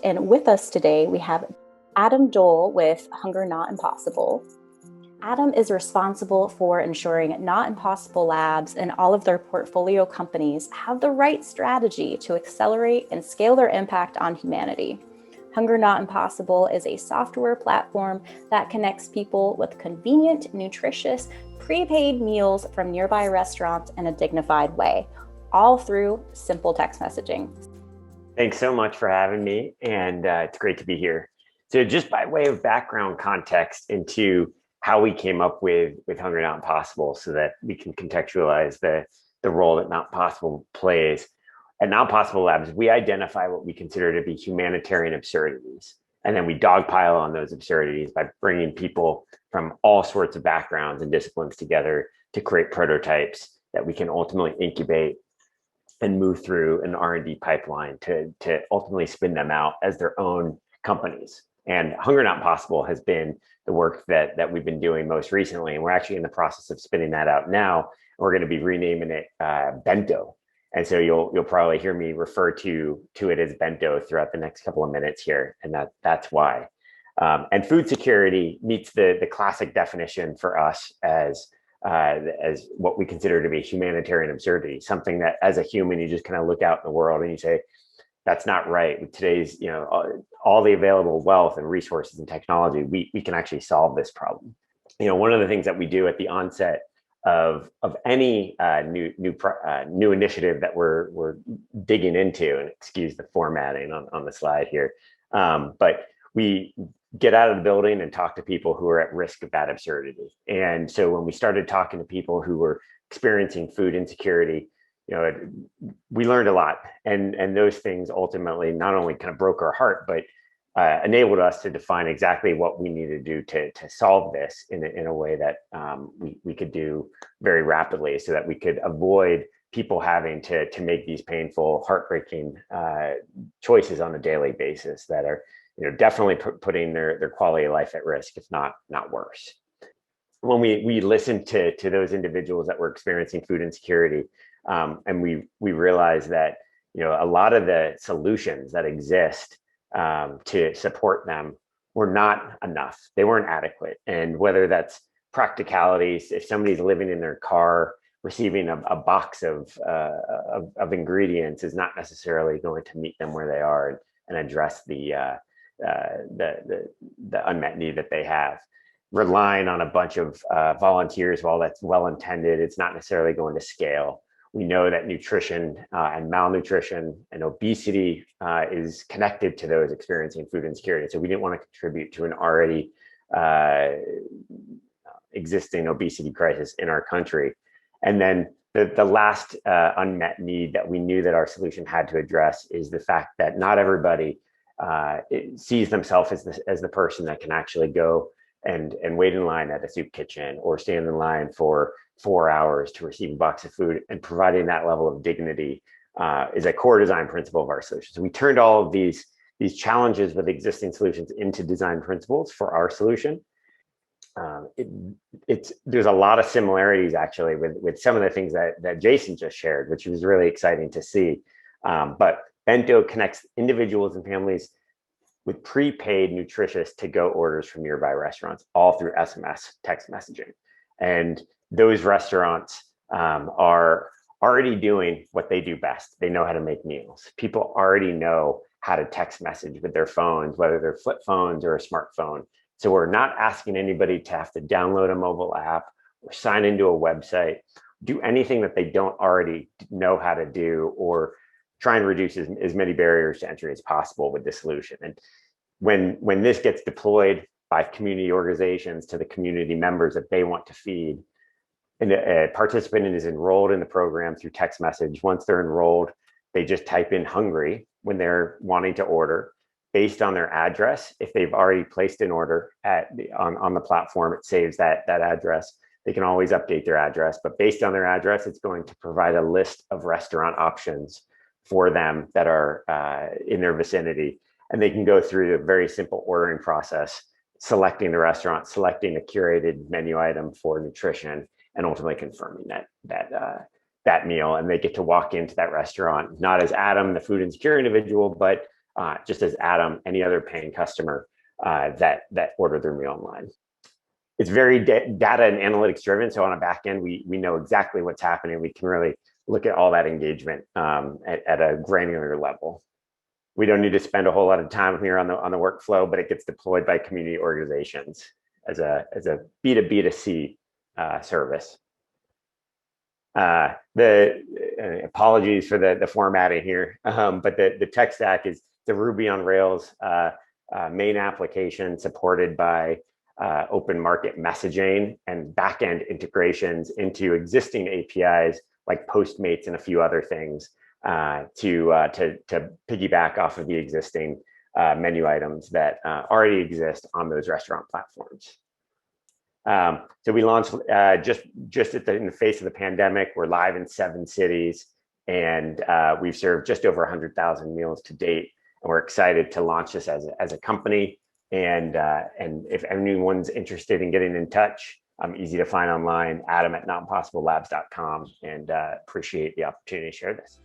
And with us today, we have Adam Dole with Hunger Not Impossible. Adam is responsible for ensuring Not Impossible Labs and all of their portfolio companies have the right strategy to accelerate and scale their impact on humanity. Hunger Not Impossible is a software platform that connects people with convenient, nutritious, prepaid meals from nearby restaurants in a dignified way, all through simple text messaging. Thanks so much for having me, and it's great to be here. So just by way of background context into how we came up with Hunger Not Impossible so that we can contextualize the role that Not Possible plays. At Not Possible Labs, we identify what we consider to be humanitarian absurdities, and then we dogpile on those absurdities by bringing people from all sorts of backgrounds and disciplines together to create prototypes that we can ultimately incubate and move through an R&D pipeline to ultimately spin them out as their own companies. And Hunger Not Possible has been the work that we've been doing most recently. And we're actually in the process of spinning that out now. We're going to be renaming it Bento. And so you'll probably hear me refer to it as Bento throughout the next couple of minutes here. And that's why. And food security meets the classic definition for us as what we consider to be humanitarian absurdity, something that as a human, you just kind of look out in the world and you say, that's not right. With today's, all the available wealth and resources and technology, we can actually solve this problem. One of the things that we do at the onset of any new initiative that we're digging into, and excuse the formatting on the slide here, but we get out of the building and talk to people who are at risk of that absurdity. And so when we started talking to people who were experiencing food insecurity, we learned a lot. And those things ultimately not only kind of broke our heart, but enabled us to define exactly what we needed to do to solve this in a way that we could do very rapidly so that we could avoid people having to make these painful, heartbreaking choices on a daily basis that are definitely putting their quality of life at risk, if not worse. When we listened to those individuals that were experiencing food insecurity, and we realized that a lot of the solutions that exist to support them were not enough. They weren't adequate. And whether that's practicalities, if somebody's living in their car, receiving a box of ingredients is not necessarily going to meet them where they are and address the unmet need that they have. Relying on a bunch of volunteers, while that's well intended, it's not necessarily going to scale. We know that nutrition and malnutrition and obesity is connected to those experiencing food insecurity. So we didn't want to contribute to an already existing obesity crisis in our country. And then the last unmet need that we knew that our solution had to address is the fact that not everybody sees themselves as the person that can actually go and wait in line at a soup kitchen or stand in line for 4 hours to receive a box of food, and providing that level of dignity is a core design principle of our solution. So we turned all of these challenges with existing solutions into design principles for our solution. There's a lot of similarities actually with some of the things that Jason just shared, which was really exciting to see. But Bento connects individuals and families with prepaid, nutritious to-go orders from nearby restaurants, all through SMS text messaging. And those restaurants are already doing what they do best. They know how to make meals. People already know how to text message with their phones, whether they're flip phones or a smartphone. So we're not asking anybody to have to download a mobile app or sign into a website, do anything that they don't already know how to do, or try and reduce as many barriers to entry as possible with this solution. And when this gets deployed by community organizations to the community members that they want to feed, and a participant is enrolled in the program through text message. Once they're enrolled, they just type in hungry when they're wanting to order based on their address. If they've already placed an order on the platform, it saves that address. They can always update their address, but based on their address, it's going to provide a list of restaurant options for them that are in their vicinity. And they can go through a very simple ordering process, selecting the restaurant, selecting a curated menu item for nutrition, and ultimately confirming that meal. And they get to walk into that restaurant, not as Adam, the food insecure individual, but just as Adam, any other paying customer that ordered their meal online. It's very data and analytics driven. So on a back end, we know exactly what's happening. We can really look at all that engagement at a granular level. We don't need to spend a whole lot of time here on the workflow, but it gets deployed by community organizations as a B2B2C service. The apologies for the formatting here, but the tech stack is the Ruby on Rails main application supported by open market messaging and backend integrations into existing APIs like Postmates and a few other things to piggyback off of the existing menu items that already exist on those restaurant platforms. So we launched just in the face of the pandemic. We're live in 7 cities, and we've served just over 100,000 meals to date. And we're excited to launch this as a company. And if anyone's interested in getting in touch, I'm easy to find online, adam@notimpossiblelabs.com, and appreciate the opportunity to share this.